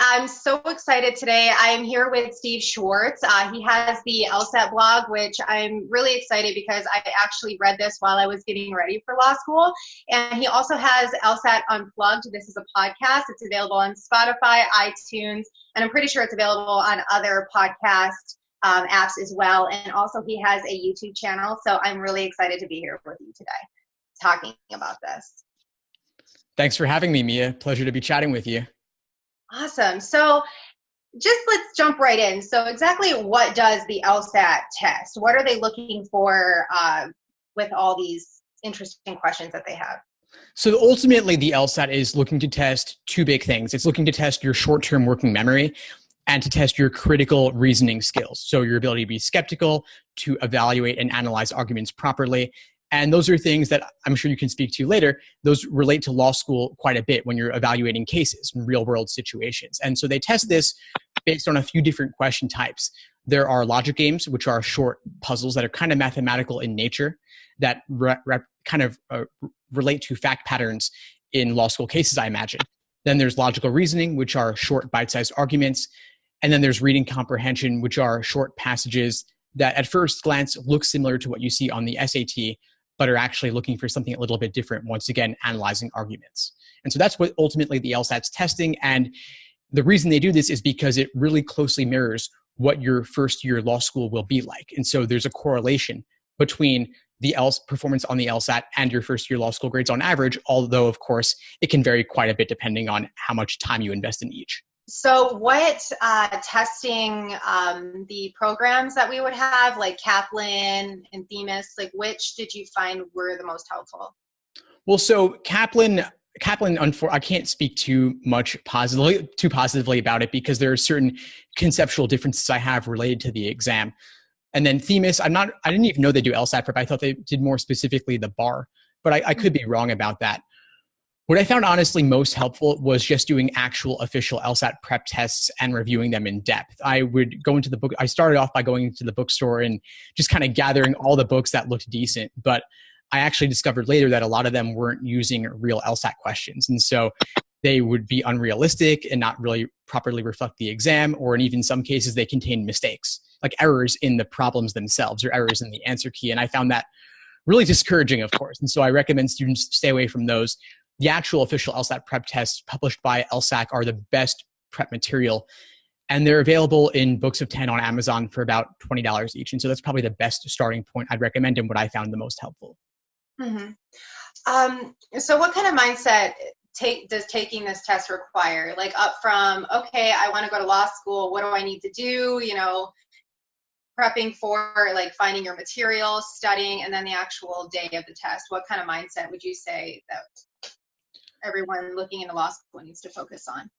I'm so excited today. I am here with Steve Schwartz. He has the LSAT blog, which I'm really excited because I actually read this while I was getting ready for law school. And he also has LSAT Unplugged. This is a podcast. It's available on Spotify, iTunes, and I'm pretty sure it's available on other podcast apps as well. And also he has a YouTube channel. So I'm really excited to be here with you today talking about this. Thanks for having me, Mia. Pleasure to be chatting with you. Awesome. So let's jump right in. So exactly what does the LSAT test? What are they looking for with all these interesting questions that they have? So ultimately, the LSAT is looking to test two big things. It's looking to test your short-term working memory and to test your critical reasoning skills. So your ability to be skeptical, to evaluate and analyze arguments properly. And those are things that I'm sure you can speak to later. Those relate to law school quite a bit when you're evaluating cases in real world situations. And so they test this based on a few different question types. There are logic games, which are short puzzles that are kind of mathematical in nature that relate to fact patterns in law school cases, I imagine. Then there's logical reasoning, which are short bite-sized arguments. And then there's reading comprehension, which are short passages that at first glance look similar to what you see on the SAT, but are actually looking for something a little bit different, once again, analyzing arguments. And so that's what ultimately the LSAT's testing. And the reason they do this is because it really closely mirrors what your first year law school will be like. And so there's a correlation between the performance on the LSAT and your first year law school grades on average, although, of course, it can vary quite a bit depending on how much time you invest in each. So what testing, the programs that we would have, like Kaplan and Themis, like which did you find were the most helpful? Well, so Kaplan, I can't speak too positively about it because there are certain conceptual differences I have related to the exam. And then Themis, I didn't even know they do LSAT prep. I thought they did more specifically the bar, but I could be wrong about that. What I found honestly most helpful was just doing actual official LSAT prep tests and reviewing them in depth. I would go into the book. I started off by going into the bookstore and just kind of gathering all the books that looked decent. But I actually discovered later that a lot of them weren't using real LSAT questions. And so they would be unrealistic and not really properly reflect the exam, or in even some cases, they contain mistakes, like errors in the problems themselves or errors in the answer key. And I found that really discouraging, of course. And so I recommend students stay away from those. The actual official LSAT prep tests published by LSAC are the best prep material, and they're available in books of 10 on Amazon for about $20 each. And so that's probably the best starting point I'd recommend and what I found the most helpful. Mm-hmm. So what kind of mindset does taking this test require? Like up from, okay, I want to go to law school. What do I need to do? Prepping for like finding your material, studying, and then the actual day of the test. What kind of mindset would you say that everyone looking into law school needs to focus on?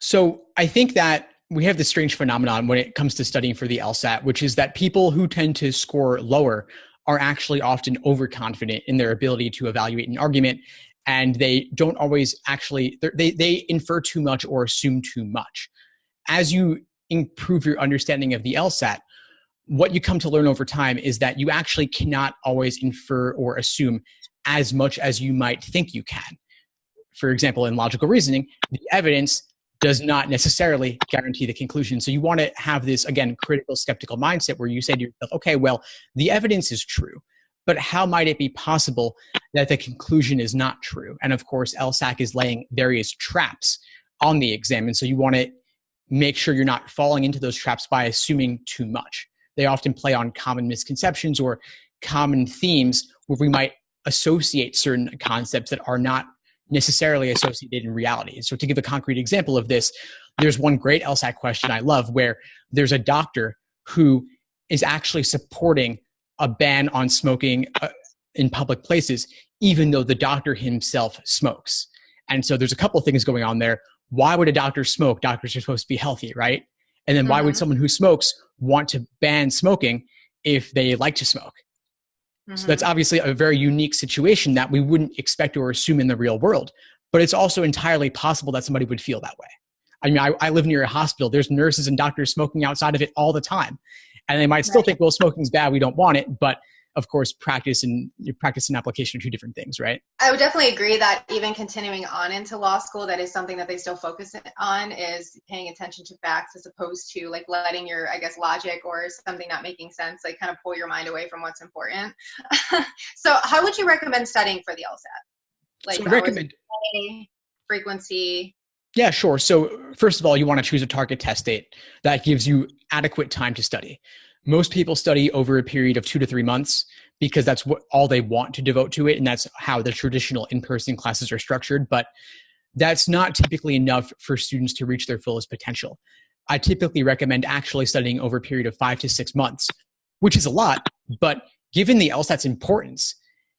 So I think that we have this strange phenomenon when it comes to studying for the LSAT, which is that people who tend to score lower are actually often overconfident in their ability to evaluate an argument, and they don't always actually, they infer too much or assume too much. As you improve your understanding of the LSAT, what you come to learn over time is that you actually cannot always infer or assume as much as you might think you can. For example, in logical reasoning, the evidence does not necessarily guarantee the conclusion. So you want to have this, again, critical skeptical mindset where you say to yourself, okay, well, the evidence is true, but how might it be possible that the conclusion is not true? And of course, LSAC is laying various traps on the exam. And so you want to make sure you're not falling into those traps by assuming too much. They often play on common misconceptions or common themes where we might associate certain concepts that are not necessarily associated in reality. So to give a concrete example of this, there's one great LSAT question I love where there's a doctor who is actually supporting a ban on smoking in public places, even though the doctor himself smokes. And so there's a couple of things going on there. Why would a doctor smoke? Doctors are supposed to be healthy, right? And then why would someone who smokes want to ban smoking if they like to smoke? So that's obviously a very unique situation that we wouldn't expect or assume in the real world. But it's also entirely possible that somebody would feel that way. I mean, I live near a hospital. There's nurses and doctors smoking outside of it all the time. And they might still think, well, smoking's bad, we don't want it. But of course, practice and application are two different things, right? I would definitely agree that even continuing on into law school, that is something that they still focus on, is paying attention to facts as opposed to like letting your, I guess, logic or something not making sense, like kind of pull your mind away from what's important. So how would you recommend studying for the LSAT? Like, so recommend frequency? Yeah, sure. So first of all, you want to choose a target test date that gives you adequate time to study. Most people study over a period of 2 to 3 months because that's all they want to devote to it. And that's how the traditional in-person classes are structured. But that's not typically enough for students to reach their fullest potential. I typically recommend actually studying over a period of 5 to 6 months, which is a lot. But given the LSAT's importance,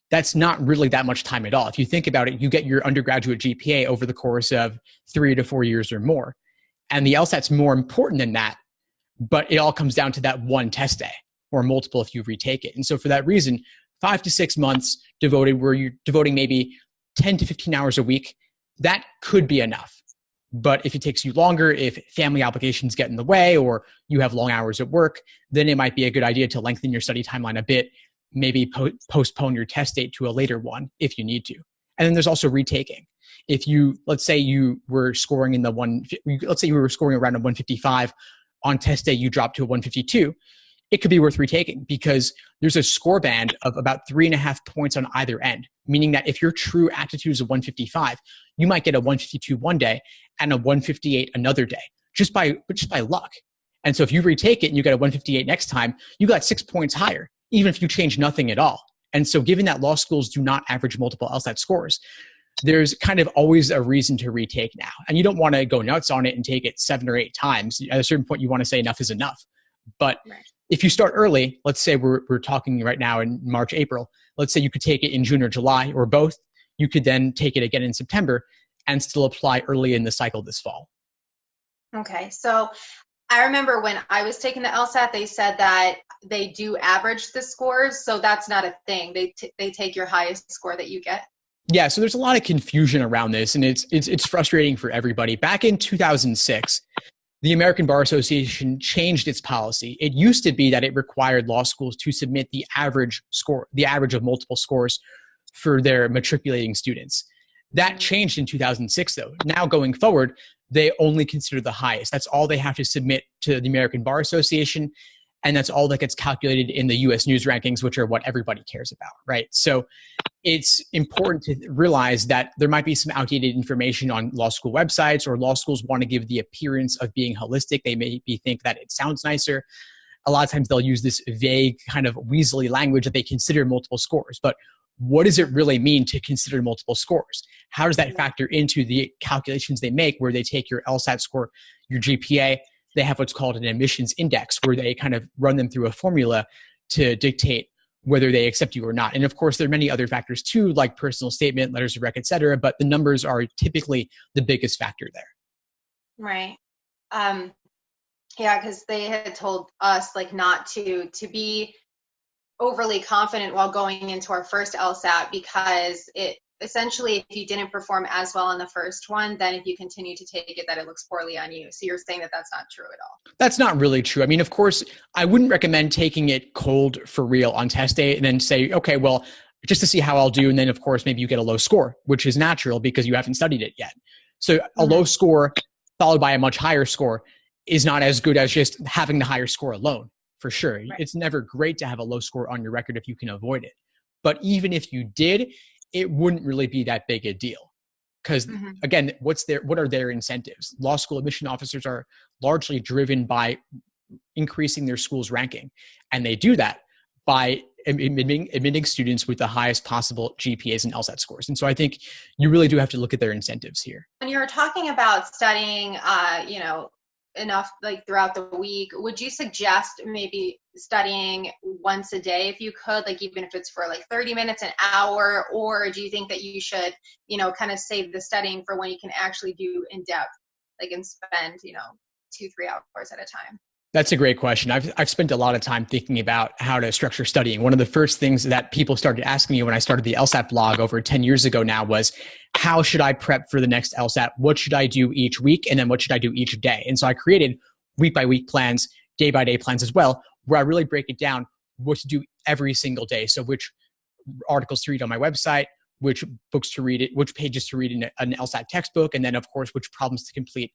that's not really that much time at all. If you think about it, you get your undergraduate GPA over the course of 3 to 4 years or more. And the LSAT's more important than that, but it all comes down to that one test day or multiple if you retake it. And so for that reason, 5 to 6 months devoted where you're devoting maybe 10 to 15 hours a week, that could be enough. But if it takes you longer, if family obligations get in the way or you have long hours at work, then it might be a good idea to lengthen your study timeline a bit, maybe postpone your test date to a later one if you need to. And then there's also retaking. If you, let's say you were scoring in the let's say you were scoring around a 155, on test day you drop to a 152, it could be worth retaking because there's a score band of about 3.5 points on either end, meaning that if your true aptitude is a 155, you might get a 152 one day and a 158 another day, just by luck. And so if you retake it and you get a 158 next time, you got 6 points higher, even if you change nothing at all. And so given that law schools do not average multiple LSAT scores, there's kind of always a reason to retake now. And you don't want to go nuts on it and take it 7 or 8 times. At a certain point, you want to say enough is enough. But if you start early, let's say we're talking right now in March, April, let's say you could take it in June or July or both. You could then take it again in September and still apply early in the cycle this fall. Okay. So I remember when I was taking the LSAT, they said that they do average the scores. So that's not a thing. They take your highest score that you get. Yeah, so there's a lot of confusion around this, and it's frustrating for everybody. Back in 2006, the American Bar Association changed its policy. It used to be that it required law schools to submit the average score, the average of multiple scores for their matriculating students. That changed in 2006, though. Now going forward, they only consider the highest. That's all they have to submit to the American Bar Association, and that's all that gets calculated in the U.S. News rankings, which are what everybody cares about, right? So it's important to realize that there might be some outdated information on law school websites, or law schools want to give the appearance of being holistic. They maybe think that it sounds nicer. A lot of times they'll use this vague kind of weaselly language that they consider multiple scores. But what does it really mean to consider multiple scores? How does that factor into the calculations they make where they take your LSAT score, your GPA? They have what's called an admissions index where they kind of run them through a formula to dictate whether they accept you or not. And of course, there are many other factors too, like personal statement, letters of rec, et cetera, but the numbers are typically the biggest factor there. Right. Yeah, because they had told us like not to be overly confident while going into our first LSAT, because it essentially, if you didn't perform as well on the first one, then if you continue to take it, that it looks poorly on you. So you're saying that that's not true at all? That's not really true. I mean, of course, I wouldn't recommend taking it cold for real on test day and then say, okay, well, just to see how I'll do. And then of course, maybe you get a low score, which is natural because you haven't studied it yet. So a low score followed by a much higher score is not as good as just having the higher score alone, for sure. Right. It's never great to have a low score on your record if you can avoid it. But even if you did, it wouldn't really be that big a deal. Because again, what are their incentives? Law school admission officers are largely driven by increasing their school's ranking. And they do that by admitting students with the highest possible GPAs and LSAT scores. And so I think you really do have to look at their incentives here. When you're talking about studying, enough like throughout the week, would you suggest maybe studying once a day if you could, like even if it's for like 30 minutes, an hour, or do you think that you should, kind of save the studying for when you can actually do in depth, like and spend, 2-3 hours at a time? That's a great question. I've spent a lot of time thinking about how to structure studying. One of the first things that people started asking me when I started the LSAT blog over 10 years ago now was, how should I prep for the next LSAT? What should I do each week? And then what should I do each day? And so I created week by week plans, day by day plans as well, where I really break it down what to do every single day. So which articles to read on my website, which books to read, which pages to read in an LSAT textbook, and then of course, which problems to complete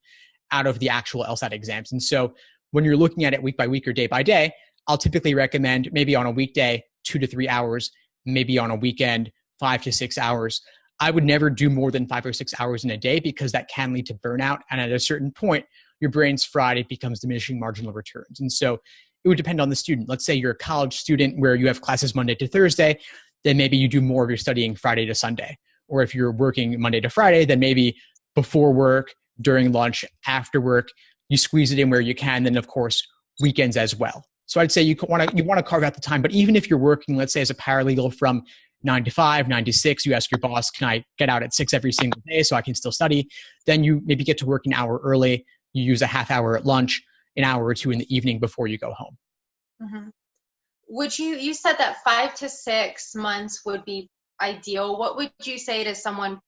out of the actual LSAT exams. And so when you're looking at it week by week or day by day, I'll typically recommend maybe on a weekday, 2 to 3 hours, maybe on a weekend, 5 to 6 hours. I would never do more than 5 or 6 hours in a day because that can lead to burnout. And at a certain point, your brain's fried, it becomes diminishing marginal returns. And so it would depend on the student. Let's say you're a college student where you have classes Monday to Thursday, then maybe you do more of your studying Friday to Sunday. Or if you're working Monday to Friday, then maybe before work, during lunch, after work, you squeeze it in where you can. Then of course, weekends as well. So I'd say you want to carve out the time. But even if you're working, let's say as a paralegal from 9 to 5, 9 to 6, you ask your boss, can I get out at 6 every single day so I can still study? Then you maybe get to work an hour early. You use a half hour at lunch, an hour or two in the evening before you go home. Mm-hmm. Would you said that 5 to 6 months would be ideal. What would you say to someone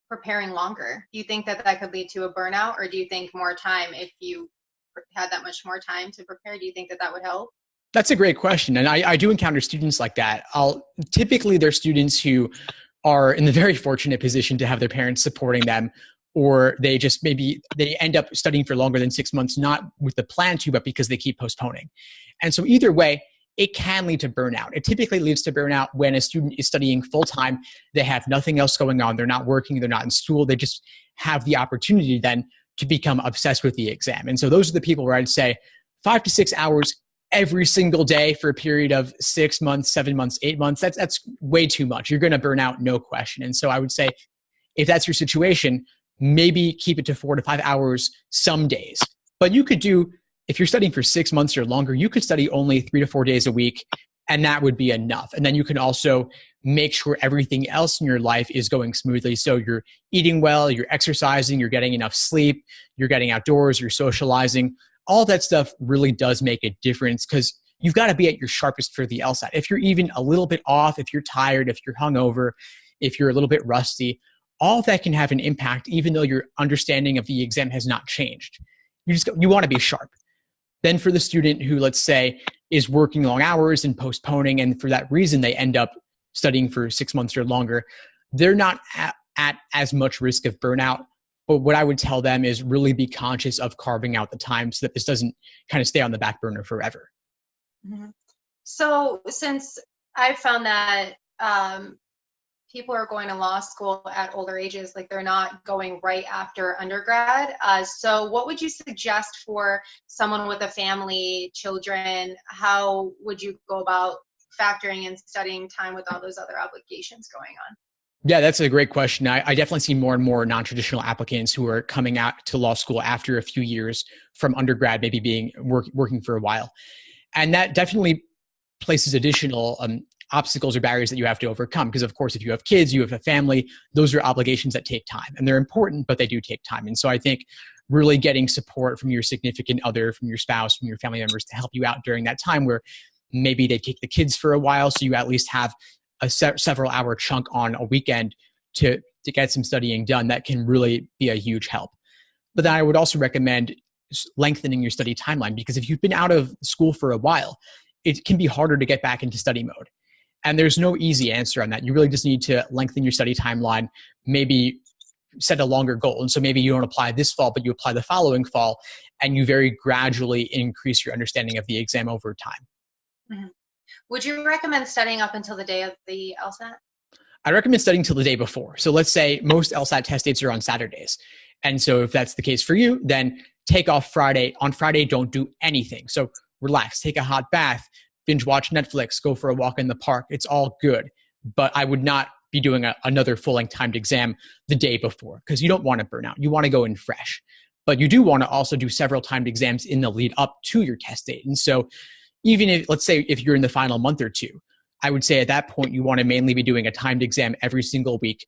preparing longer? Do you think that could lead to a burnout, or do you think more time, if you had that much more time to prepare, do you think that would help? That's a great question. And I do encounter students like that. Typically they're students who are in the very fortunate position to have their parents supporting them, or they just maybe they end up studying for longer than 6 months, not with the plan to, but because they keep postponing. And so either way, it can lead to burnout. It typically leads to burnout when a student is studying full-time. They have nothing else going on. They're not working. They're not in school. They just have the opportunity then to become obsessed with the exam. And so those are the people where I'd say 5 to 6 hours every single day for a period of 6 months, 7 months, 8 months. That's way too much. You're going to burn out, no question. And so I would say if that's your situation, maybe keep it to 4 to 5 hours some days. But you could do, if you're studying for 6 months or longer, you could study only 3 to 4 days a week, and that would be enough. And then you can also make sure everything else in your life is going smoothly. So you're eating well, you're exercising, you're getting enough sleep, you're getting outdoors, you're socializing. All that stuff really does make a difference because you've got to be at your sharpest for the LSAT. If you're even a little bit off, if you're tired, if you're hungover, if you're a little bit rusty, all of that can have an impact even though your understanding of the exam has not changed. You want to be sharp. Then for the student who, let's say, is working long hours and postponing, and for that reason they end up studying for 6 months or longer, they're not at as much risk of burnout. But what I would tell them is really be conscious of carving out the time so that this doesn't kind of stay on the back burner forever. Mm-hmm. So since I've found that people are going to law school at older ages, like they're not going right after undergrad. So what would you suggest for someone with a family, children? How would you go about factoring in studying time with all those other obligations going on? Yeah, that's a great question. I definitely see more and more non-traditional applicants who are coming out to law school after a few years from undergrad, maybe being working for a while. And that definitely places additional obstacles or barriers that you have to overcome. Because of course, if you have kids, you have a family, those are obligations that take time. And they're important, but they do take time. And so I think really getting support from your significant other, from your spouse, from your family members to help you out during that time where maybe they take the kids for a while, so you at least have a several hour chunk on a weekend to get some studying done, that can really be a huge help. But then I would also recommend lengthening your study timeline, because if you've been out of school for a while, it can be harder to get back into study mode. And there's no easy answer on that. You really just need to lengthen your study timeline, maybe set a longer goal. And so maybe you don't apply this fall, but you apply the following fall, and you very gradually increase your understanding of the exam over time. Mm-hmm. Would you recommend studying up until the day of the LSAT? I recommend studying till the day before. So let's say most LSAT test dates are on Saturdays. And so if that's the case for you, then take off Friday. On Friday, don't do anything. So relax, take a hot bath, binge watch Netflix, go for a walk in the park. It's all good. But I would not be doing another full-length timed exam the day before, because you don't want to burn out. You want to go in fresh. But you do want to also do several timed exams in the lead up to your test date. And so even if, let's say, if you're in the final month or two, I would say at that point, you want to mainly be doing a timed exam every single week,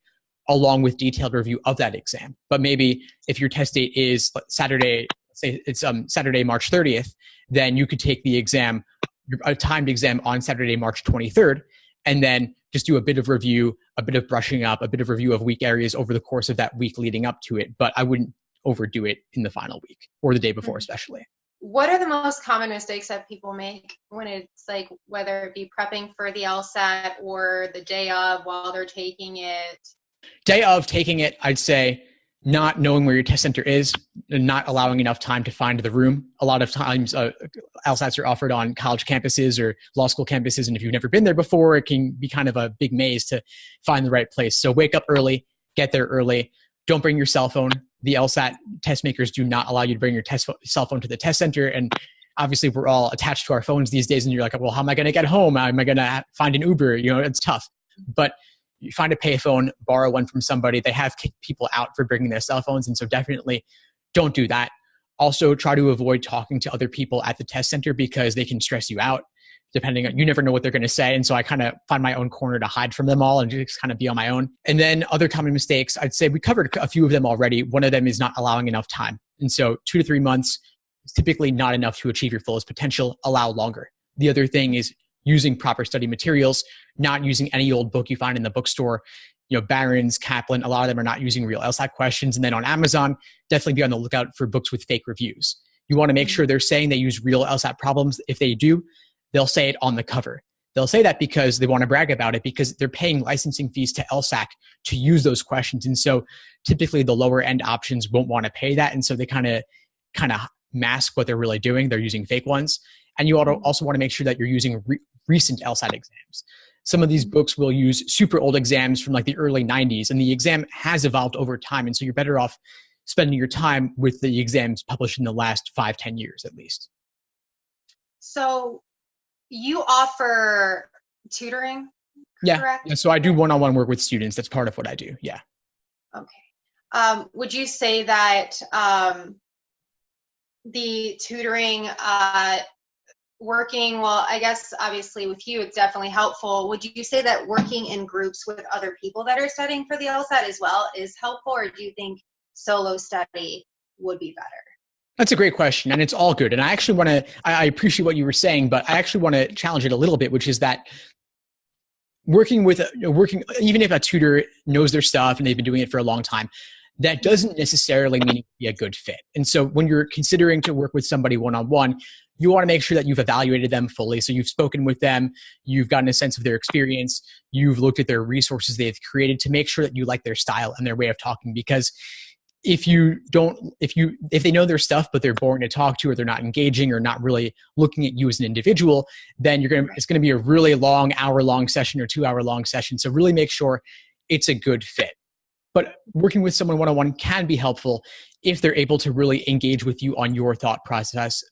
along with detailed review of that exam. But maybe if your test date is Saturday, say it's Saturday, March 30th, then you could take the exam, a timed exam on Saturday, March 23rd, and then just do a bit of review, a bit of brushing up, a bit of review of weak areas over the course of that week leading up to it. But I wouldn't overdo it in the final week or the day before, especially. what are the most common mistakes that people make when it's like, whether it be prepping for the LSAT or the day of while they're taking it? Day of taking it, I'd say not knowing where your test center is and not allowing enough time to find the room. A lot of times LSATs are offered on college campuses or law school campuses. And if you've never been there before, it can be kind of a big maze to find the right place. So wake up early, get there early. Don't bring your cell phone. The LSAT test makers do not allow you to bring your cell phone to the test center. And obviously we're all attached to our phones these days. And you're like, well, how am I going to get home? How am I going to find an Uber? It's tough. But you find a payphone, borrow one from somebody. They have kicked people out for bringing their cell phones. And so definitely don't do that. Also try to avoid talking to other people at the test center because they can stress you out. Depending on, you never know what they're going to say. And so I kind of find my own corner to hide from them all and just kind of be on my own. And then other common mistakes, I'd say we covered a few of them already. One of them is not allowing enough time. And so 2 to 3 months is typically not enough to achieve your fullest potential. Allow longer. The other thing is using proper study materials, not using any old book you find in the bookstore. Barron's, Kaplan, a lot of them are not using real LSAT questions. And then on Amazon, definitely be on the lookout for books with fake reviews. You want to make sure they're saying they use real LSAT problems. If they do, they'll say it on the cover. They'll say that because they want to brag about it, because they're paying licensing fees to LSAC to use those questions. And so typically the lower end options won't want to pay that. And so they kind of mask what they're really doing. They're using fake ones. And you also want to make sure that you're using recent LSAT exams. Some of these books will use super old exams from like the early 90s, and the exam has evolved over time. And so you're better off spending your time with the exams published in the last 5-10 years at least. So you offer tutoring, correct? Yeah. So I do one-on-one work with students. That's part of what I do. Yeah. Okay. Would you say that the tutoring, working, well, I guess obviously with you, it's definitely helpful. Would you say that working in groups with other people that are studying for the LSAT as well is helpful, or do you think solo study would be better? That's a great question, and it's all good. And I actually want to, I appreciate what you were saying, but I actually want to challenge it a little bit, which is that working, even if a tutor knows their stuff and they've been doing it for a long time, that doesn't necessarily mean it be a good fit. And so when you're considering to work with somebody one-on-one, you want to make sure that you've evaluated them fully. So you've spoken with them, you've gotten a sense of their experience, you've looked at their resources they've created to make sure that you like their style and their way of talking. Because if they know their stuff, but they're boring to talk to, or they're not engaging, or not really looking at you as an individual, then it's going to be a really long, hour-long session or 2-hour-long session. So really make sure it's a good fit. But working with someone one-on-one can be helpful if they're able to really engage with you on your thought process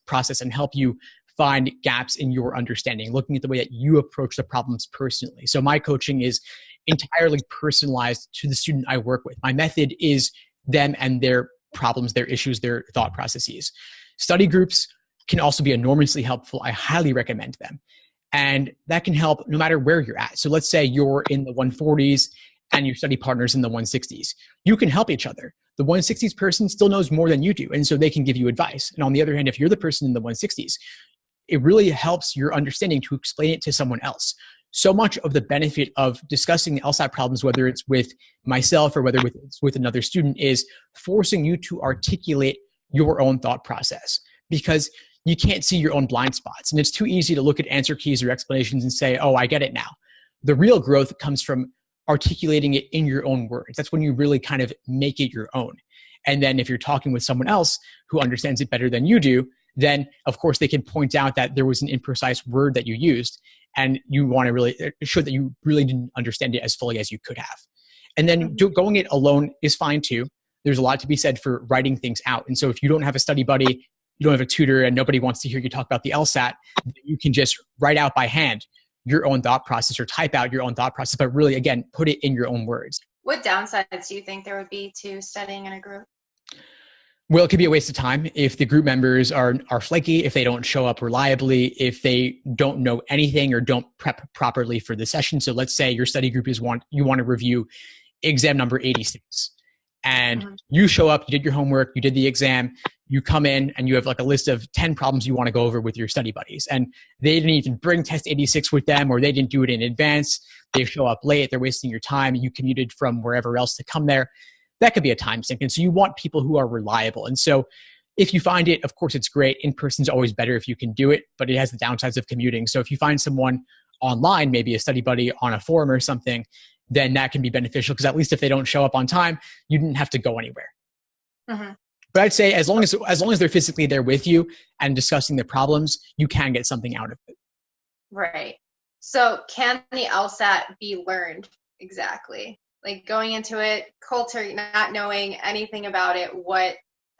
and help you find gaps in your understanding, looking at the way that you approach the problems personally. So my coaching is entirely personalized to the student I work with. My method is them and their problems, their issues, their thought processes. Study groups can also be enormously helpful. I highly recommend them. And that can help no matter where you're at. So let's say you're in the 140s and your study partner's in the 160s. You can help each other. The 160s person still knows more than you do, and so they can give you advice. And on the other hand, if you're the person in the 160s, it really helps your understanding to explain it to someone else. So much of the benefit of discussing LSAT problems, whether it's with myself or whether it's with another student, is forcing you to articulate your own thought process, because you can't see your own blind spots. And it's too easy to look at answer keys or explanations and say, oh, I get it now. The real growth comes from articulating it in your own words. That's when you really kind of make it your own. And then if you're talking with someone else who understands it better than you do, then of course they can point out that there was an imprecise word that you used, and you want to really show that you really didn't understand it as fully as you could have. And then going it alone is fine too. There's a lot to be said for writing things out. And so if you don't have a study buddy, you don't have a tutor, and nobody wants to hear you talk about the LSAT, you can just write out by hand your own thought process, or type out your own thought process, but really, again, put it in your own words. What downsides do you think there would be to studying in a group? Well, it could be a waste of time if the group members are flaky, if they don't show up reliably, if they don't know anything or don't prep properly for the session. So let's say your study group you want to review exam number 86. And you show up, you did your homework, you did the exam, you come in and you have like a list of 10 problems you want to go over with your study buddies. And they didn't even bring test 86 with them, or they didn't do it in advance. They show up late, they're wasting your time. You commuted from wherever else to come there. That could be a time sink. And so you want people who are reliable. And so If you find it, of course, it's great. In person is always better if you can do it, but it has the downsides of commuting. So if you find someone online, maybe a study buddy on a forum or something, then that can be beneficial, because at least if they don't show up on time, you didn't have to go anywhere. Mm-hmm. But I'd say as long as they're physically there with you and discussing the problems, you can get something out of it. Right. So can the LSAT be learned? Exactly. Like going into it, cold turkey, not knowing anything about it,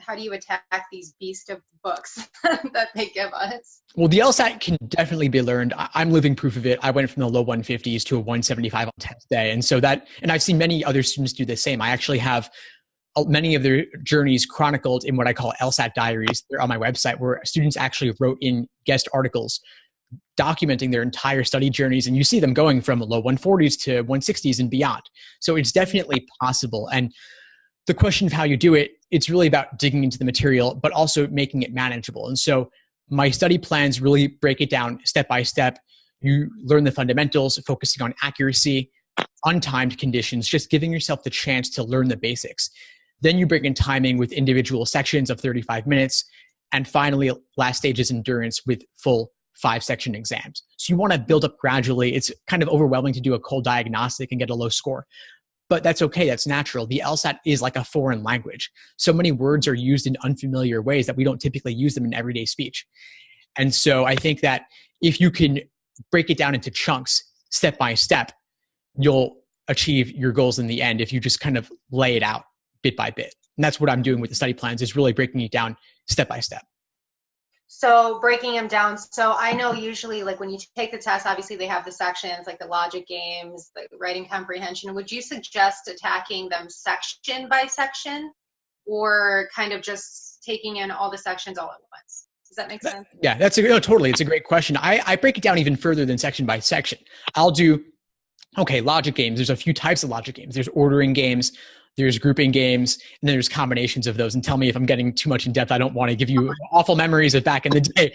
how do you attack these beast of books that they give us? Well, the LSAT can definitely be learned. I'm living proof of it. I went from the low 150s to a 175 on test day. And I've seen many other students do the same. I actually have many of their journeys chronicled in what I call LSAT diaries. They're on my website, where students actually wrote in guest articles documenting their entire study journeys. And you see them going from low 140s to 160s and beyond. So it's definitely possible. And the question of how you do it, it's really about digging into the material, but also making it manageable. And so my study plans really break it down step by step. You learn the fundamentals, focusing on accuracy, untimed conditions, just giving yourself the chance to learn the basics. Then you bring in timing with individual sections of 35 minutes. And finally, last stage is endurance with full 5-section exams. So you want to build up gradually. It's kind of overwhelming to do a cold diagnostic and get a low score. But that's okay. That's natural. The LSAT is like a foreign language. So many words are used in unfamiliar ways that we don't typically use them in everyday speech. And so I think that if you can break it down into chunks, step by step, you'll achieve your goals in the end if you just kind of lay it out bit by bit. And that's what I'm doing with the study plans, is really breaking it down step by step. So breaking them down. So I know usually, like when you take the test, obviously they have the sections like the logic games, the writing comprehension. Would you suggest attacking them section by section, or kind of just taking in all the sections all at once? Does that make sense? Yeah, totally. It's a great question. I break it down even further than section by section. I'll do, logic games. There's a few types of logic games. There's ordering games, there's grouping games, and then there's combinations of those. And tell me if I'm getting too much in depth. I don't want to give you awful memories of back in the day.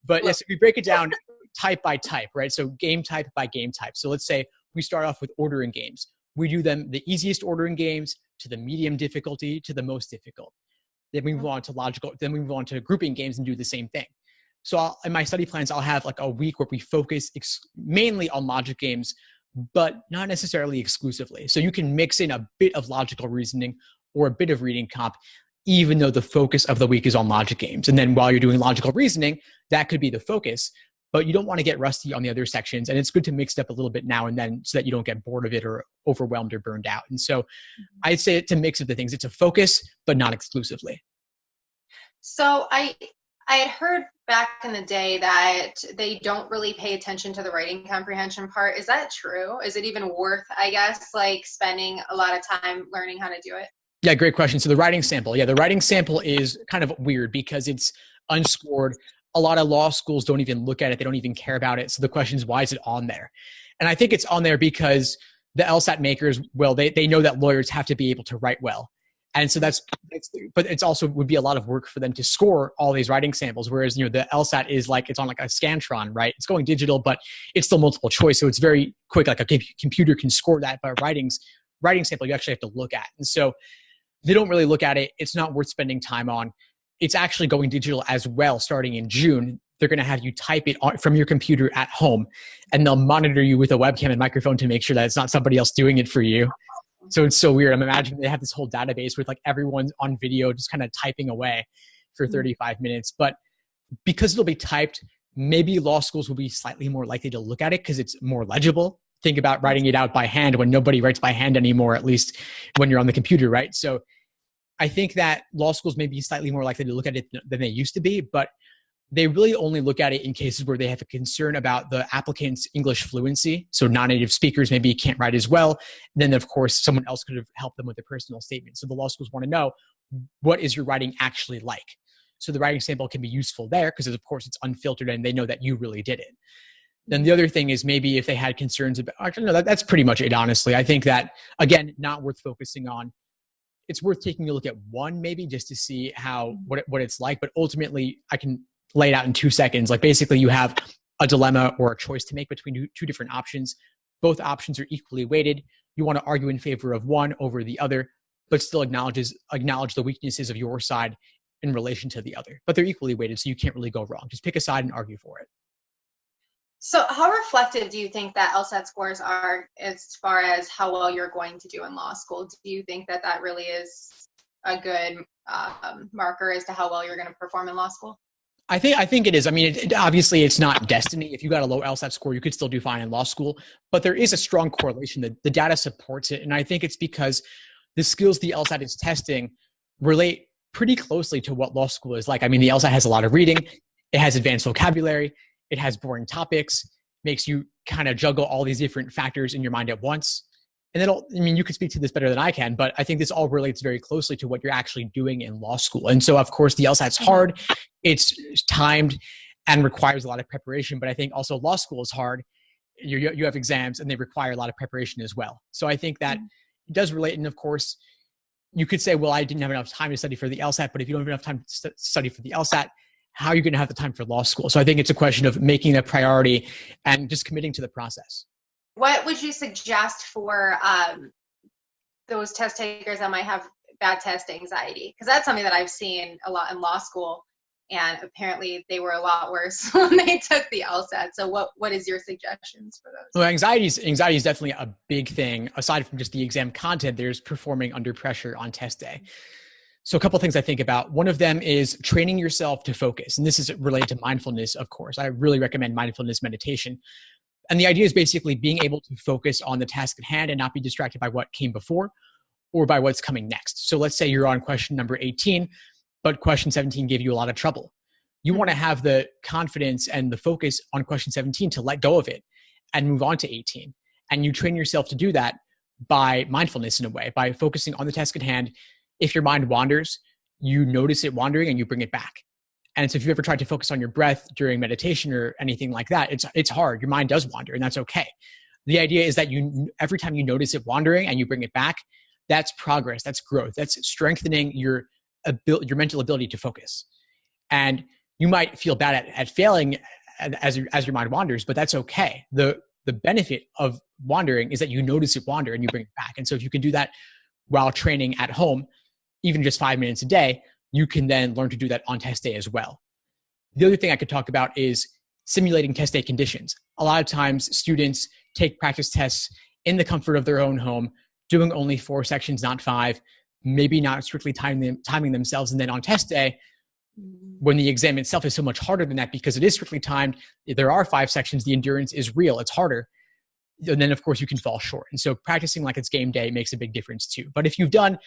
But yes, we break it down type by type, right? So game type by game type. So let's say we start off with ordering games. We do them the easiest ordering games to the medium difficulty to the most difficult. Then we move on to grouping games and do the same thing. So in my study plans, I'll have like a week where we focus mainly on logic games, but not necessarily exclusively. So you can mix in a bit of logical reasoning or a bit of reading comp, even though the focus of the week is on logic games. And then while you're doing logical reasoning, that could be the focus, but you don't want to get rusty on the other sections. And it's good to mix it up a little bit now and then so that you don't get bored of it or overwhelmed or burned out. And so I'd say it's a mix of the things. It's a focus, but not exclusively. So I had heard back in the day that they don't really pay attention to the writing comprehension part. Is that true? Is it even worth, I guess, like spending a lot of time learning how to do it? Yeah, great question. So the writing sample. Yeah, the writing sample is kind of weird because it's unscored. A lot of law schools don't even look at it. They don't even care about it. So the question is, why is it on there? And I think it's on there because the LSAT makers, well, they know that lawyers have to be able to write well. And so but it's also would be a lot of work for them to score all these writing samples. Whereas, the LSAT is like, it's on like a Scantron, right? It's going digital, but it's still multiple choice. So it's very quick. Like a computer can score that, but writing sample, you actually have to look at. And so they don't really look at it. It's not worth spending time on. It's actually going digital as well. Starting in June, they're going to have you type it from your computer at home, and they'll monitor you with a webcam and microphone to make sure that it's not somebody else doing it for you. So it's so weird. I'm imagining they have this whole database with like everyone on video just kind of typing away for 35 minutes. But because it'll be typed, maybe law schools will be slightly more likely to look at it because it's more legible. Think about writing it out by hand when nobody writes by hand anymore, at least when you're on the computer, right? So I think that law schools may be slightly more likely to look at it than they used to be, but they really only look at it in cases where they have a concern about the applicant's English fluency. So non-native speakers maybe can't write as well. Then, of course, someone else could have helped them with a personal statement. So the law schools want to know, what is your writing actually like? So the writing sample can be useful there because, of course, it's unfiltered and they know that you really did it. Then the other thing is maybe if they had concerns about, actually, no, that's pretty much it, honestly. I think that, again, not worth focusing on. It's worth taking a look at one maybe just to see what it's like. But ultimately, I can lay it out in 2 seconds. Like basically you have a dilemma or a choice to make between two different options. Both options are equally weighted. You want to argue in favor of one over the other. but still acknowledge the weaknesses of your side in relation to the other. But they're equally weighted, so you can't really go wrong. Just pick a side and argue for it. So how reflective do you think that LSAT scores are as far as how well you're going to do in law school? Do you think that that really is a good marker as to how well you're going to perform in law school? I think it is. I mean, obviously it's not destiny. If you got a low LSAT score, you could still do fine in law school, but there is a strong correlation that the data supports it. And I think it's because the skills the LSAT is testing relate pretty closely to what law school is like. I mean, the LSAT has a lot of reading. It has advanced vocabulary. It has boring topics, makes you kind of juggle all these different factors in your mind at once. And then, you could speak to this better than I can, but I think this all relates very closely to what you're actually doing in law school. And so, of course, the LSAT's hard, it's timed, and requires a lot of preparation. But I think also law school is hard. You have exams, and they require a lot of preparation as well. So I think that it does relate. And of course, you could say, well, I didn't have enough time to study for the LSAT, but if you don't have enough time to study for the LSAT, how are you going to have the time for law school? So I think it's a question of making a priority and just committing to the process. What would you suggest for those test takers that might have bad test anxiety? Because that's something that I've seen a lot in law school, and apparently they were a lot worse when they took the LSAT. So what is your suggestions for those? Well, anxiety is definitely a big thing. Aside from just the exam content, there's performing under pressure on test day. So a couple of things I think about. One of them is training yourself to focus. And this is related to mindfulness, of course. I really recommend mindfulness meditation. And the idea is basically being able to focus on the task at hand and not be distracted by what came before or by what's coming next. So let's say you're on question number 18, but question 17 gave you a lot of trouble. You want to have the confidence and the focus on question 17 to let go of it and move on to 18. And you train yourself to do that by mindfulness in a way, by focusing on the task at hand. If your mind wanders, you notice it wandering and you bring it back. And so if you've ever tried to focus on your breath during meditation or anything like that, it's hard. Your mind does wander, and that's okay. The idea is that every time you notice it wandering and you bring it back, that's progress, that's growth, that's strengthening your mental ability to focus. And you might feel bad at failing as your mind wanders, but that's okay. The benefit of wandering is that you notice it wander and you bring it back. And so if you can do that while training at home, even just 5 minutes a day, you can then learn to do that on test day as well. The other thing I could talk about is simulating test day conditions. A lot of times students take practice tests in the comfort of their own home, doing only 4 sections, not 5, maybe not strictly timing themselves. And then on test day, when the exam itself is so much harder than that because it is strictly timed, there are 5 sections, the endurance is real, it's harder. And then of course you can fall short. And so practicing like it's game day makes a big difference too. But if you've done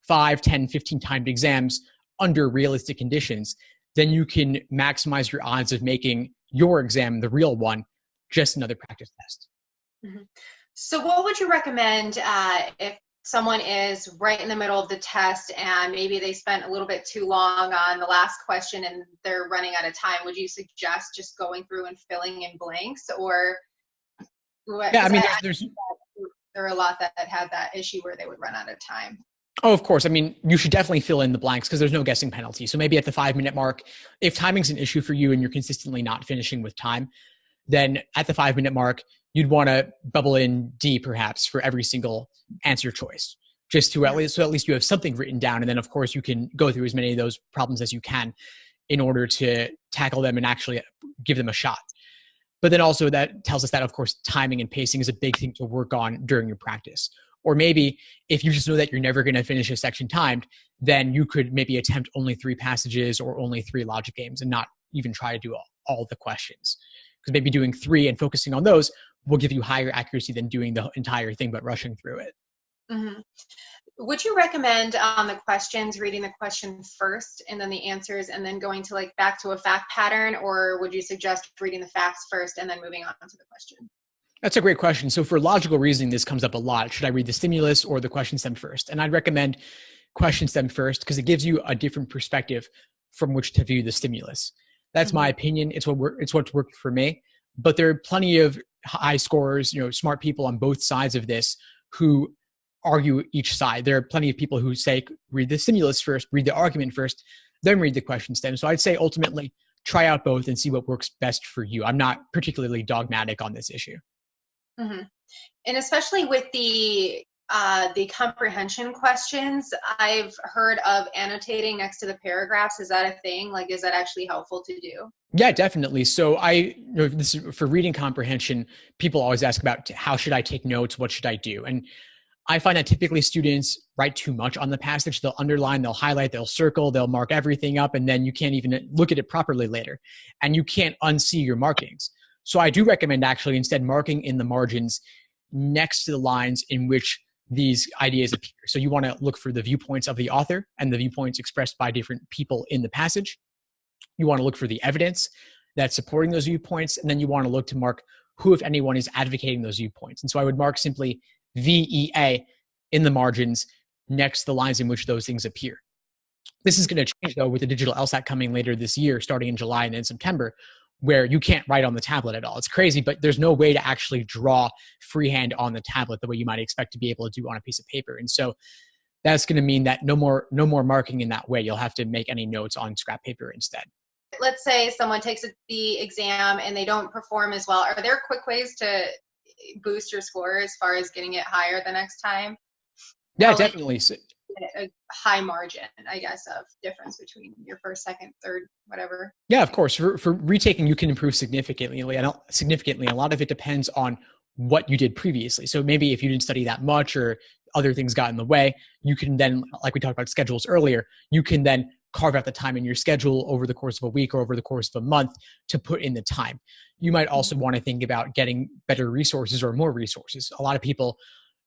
5, 10, 15 timed exams under realistic conditions, then you can maximize your odds of making your exam, the real one, just another practice test. Mm-hmm. So what would you recommend if someone is right in the middle of the test and maybe they spent a little bit too long on the last question and they're running out of time? Would you suggest just going through and filling in blanks, or what? Yeah, I mean, there are a lot that had that issue where they would run out of time. Oh, of course. I mean, you should definitely fill in the blanks because there's no guessing penalty. So maybe at the 5-minute mark, if timing's an issue for you and you're consistently not finishing with time, then at the 5-minute mark, you'd want to bubble in D perhaps for every single answer choice, just to at least you have something written down. And then of course you can go through as many of those problems as you can in order to tackle them and actually give them a shot. But then also that tells us that of course timing and pacing is a big thing to work on during your practice. Or maybe if you just know that you're never going to finish a section timed, then you could maybe attempt only 3 passages or only 3 logic games and not even try to do all the questions. Because maybe doing 3 and focusing on those will give you higher accuracy than doing the entire thing but rushing through it. Mm-hmm. Would you recommend on the questions, reading the question first and then the answers and then going to back to a fact pattern, or would you suggest reading the facts first and then moving on to the question? That's a great question. So for logical reasoning, this comes up a lot. Should I read the stimulus or the question stem first? And I'd recommend question stem first because it gives you a different perspective from which to view the stimulus. That's my opinion. It's what's worked for me. But there are plenty of high scorers, smart people on both sides of this who argue each side. There are plenty of people who say, read the stimulus first, read the argument first, then read the question stem. So I'd say ultimately try out both and see what works best for you. I'm not particularly dogmatic on this issue. Mm-hmm. And especially with the the comprehension questions. I've heard of annotating next to the paragraphs. Is that a thing? Like, is that actually helpful to do? Yeah, definitely. So this is for reading comprehension, people always ask about how should I take notes? What should I do? And I find that typically students write too much on the passage. They'll underline, they'll highlight, they'll circle, they'll mark everything up, and then you can't even look at it properly later. And you can't unsee your markings. So I do recommend actually instead marking in the margins next to the lines in which these ideas appear. So you want to look for the viewpoints of the author and the viewpoints expressed by different people in the passage. You want to look for the evidence that's supporting those viewpoints. And then you want to look to mark who, if anyone, is advocating those viewpoints. And so I would mark simply VEA in the margins next to the lines in which those things appear. This is going to change, though, with the digital LSAT coming later this year, starting in July and then September, where you can't write on the tablet at all. It's crazy, but there's no way to actually draw freehand on the tablet the way you might expect to be able to do on a piece of paper. And so that's going to mean that no more marking in that way. You'll have to make any notes on scrap paper instead. Let's say someone takes the exam and they don't perform as well. Are there quick ways to boost your score as far as getting it higher the next time? Yeah, definitely. A high margin, I guess, of difference between your first, second, third, whatever. Yeah, of course. For retaking, you can improve significantly. A lot of it depends on what you did previously. So maybe if you didn't study that much or other things got in the way, you can then, like we talked about schedules earlier, you can then carve out the time in your schedule over the course of a week or over the course of a month to put in the time. You might also want to think about getting better resources or more resources. A lot of people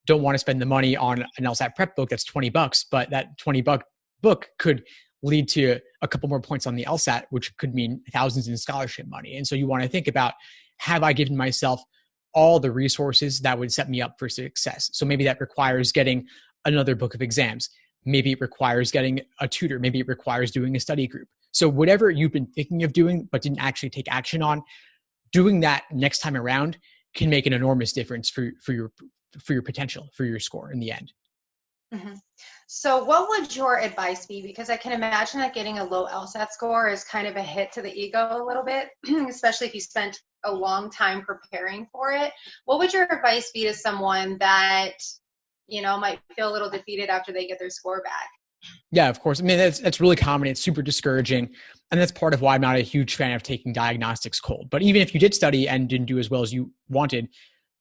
don't want to spend the money on an LSAT prep book that's $20, but that $20 book could lead to a couple more points on the LSAT, which could mean thousands in scholarship money. And so you want to think about, have I given myself all the resources that would set me up for success? So maybe that requires getting another book of exams. Maybe it requires getting a tutor. Maybe it requires doing a study group. So whatever you've been thinking of doing but didn't actually take action on, doing that next time around can make an enormous difference for your potential, for your score in the end. Mm-hmm. So what would your advice be? Because I can imagine that getting a low LSAT score is kind of a hit to the ego a little bit, especially if you spent a long time preparing for it. What would your advice be to someone that, might feel a little defeated after they get their score back? Yeah, of course. I mean, that's really common. It's super discouraging. And that's part of why I'm not a huge fan of taking diagnostics cold. But even if you did study and didn't do as well as you wanted,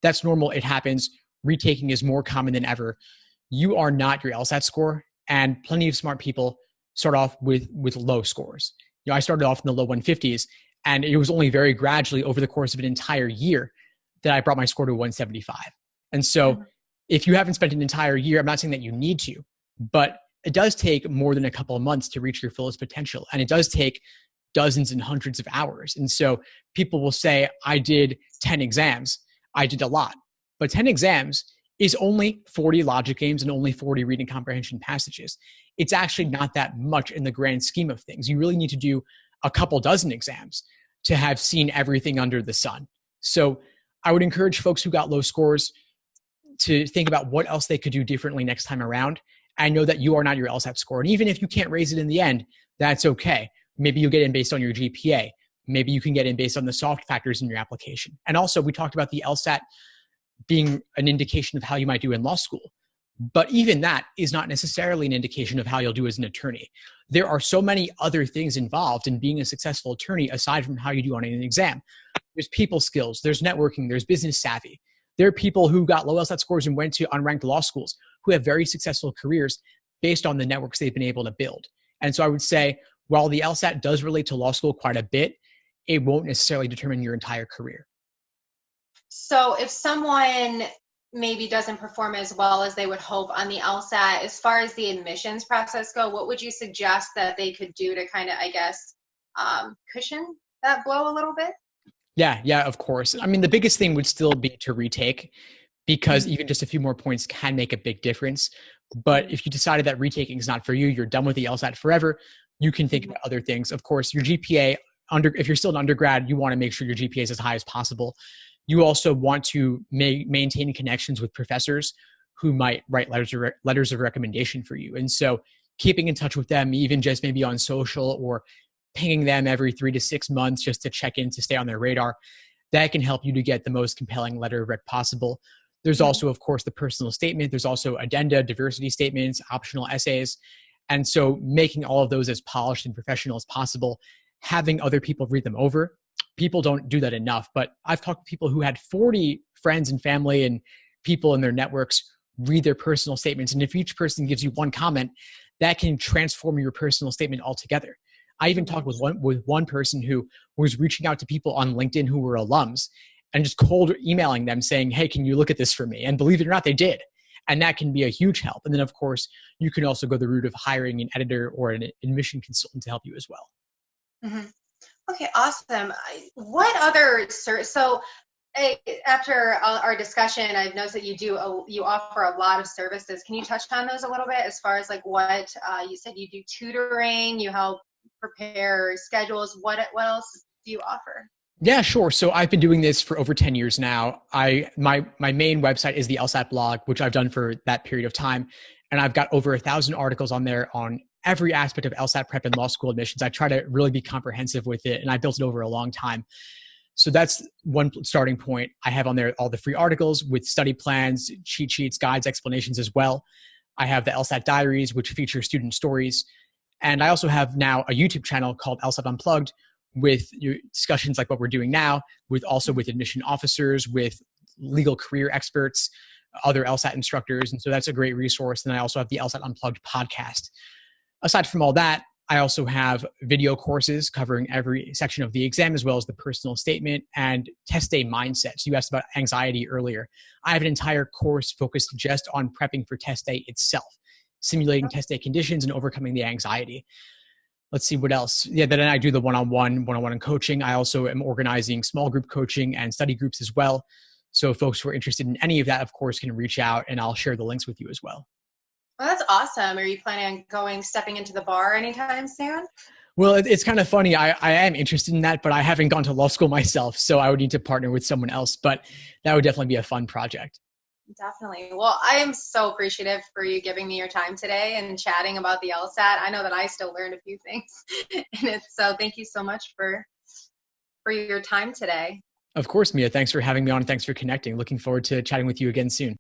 that's normal. It happens. Retaking is more common than ever. You are not your LSAT score, and plenty of smart people start off with low scores. I started off in the low 150s, and it was only very gradually over the course of an entire year that I brought my score to 175. And so if you haven't spent an entire year, I'm not saying that you need to, but it does take more than a couple of months to reach your fullest potential. And it does take dozens and hundreds of hours. And so people will say, I did 10 exams. I did a lot. But 10 exams is only 40 logic games and only 40 reading comprehension passages. It's actually not that much in the grand scheme of things. You really need to do a couple dozen exams to have seen everything under the sun. So I would encourage folks who got low scores to think about what else they could do differently next time around. I know that you are not your LSAT score. And even if you can't raise it in the end, that's okay. Maybe you get in based on your GPA. Maybe you can get in based on the soft factors in your application. And also, we talked about the LSAT being an indication of how you might do in law school. But even that is not necessarily an indication of how you'll do as an attorney. There are so many other things involved in being a successful attorney aside from how you do on an exam. There's people skills, there's networking, there's business savvy. There are people who got low LSAT scores and went to unranked law schools who have very successful careers based on the networks they've been able to build. And so I would say, while the LSAT does relate to law school quite a bit, it won't necessarily determine your entire career. So if someone maybe doesn't perform as well as they would hope on the LSAT, as far as the admissions process go, what would you suggest that they could do to kind of, cushion that blow a little bit? Yeah, of course. I mean, the biggest thing would still be to retake, because even just a few more points can make a big difference. But if you decided that retaking is not for you, you're done with the LSAT forever, you can think about other things. Of course, your GPA, if you're still an undergrad, you want to make sure your GPA is as high as possible. You also want to maintain connections with professors who might write letters of recommendation for you. And so keeping in touch with them, even just maybe on social or pinging them every 3 to 6 months just to check in, to stay on their radar, that can help you to get the most compelling letter of rec possible. There's also, of course, the personal statement. There's also addenda, diversity statements, optional essays. And so making all of those as polished and professional as possible, having other people read them over. People don't do that enough, but I've talked to people who had 40 friends and family and people in their networks read their personal statements. And if each person gives you one comment, that can transform your personal statement altogether. I even talked with one person who was reaching out to people on LinkedIn who were alums and just cold emailing them saying, hey, can you look at this for me? And believe it or not, they did. And that can be a huge help. And then, of course, you can also go the route of hiring an editor or an admission consultant to help you as well. Mm-hmm. Okay, awesome. What other, so after our discussion, I've noticed that you offer a lot of services. Can you touch on those a little bit as far as like what you said you do tutoring, you help prepare schedules. What else do you offer? Yeah, sure. So I've been doing this for over 10 years now. My main website is the LSAT blog, which I've done for that period of time. And I've got over 1,000 articles on there on every aspect of LSAT prep and law school admissions. I try to really be comprehensive with it, and I built it over a long time. So that's one starting point. I have on there all the free articles with study plans, cheat sheets, guides, explanations as well. I have the LSAT diaries, which feature student stories. And I also have now a YouTube channel called LSAT Unplugged with discussions like what we're doing now, with admission officers, with legal career experts, other LSAT instructors. And so that's a great resource. And I also have the LSAT Unplugged podcast. Aside from all that, I also have video courses covering every section of the exam, as well as the personal statement and test day mindset. So you asked about anxiety earlier. I have an entire course focused just on prepping for test day itself, simulating test day conditions and overcoming the anxiety. Let's see what else. Yeah, then I do the one-on-one coaching. I also am organizing small group coaching and study groups as well. So folks who are interested in any of that, of course, can reach out and I'll share the links with you as well. Well, that's awesome. Are you planning on stepping into the bar anytime soon? Well, it's kind of funny. I am interested in that, but I haven't gone to law school myself. So I would need to partner with someone else, but that would definitely be a fun project. Definitely. Well, I am so appreciative for you giving me your time today and chatting about the LSAT. I know that I still learned a few things. So thank you so much for your time today. Of course, Mia. Thanks for having me on. And thanks for connecting. Looking forward to chatting with you again soon.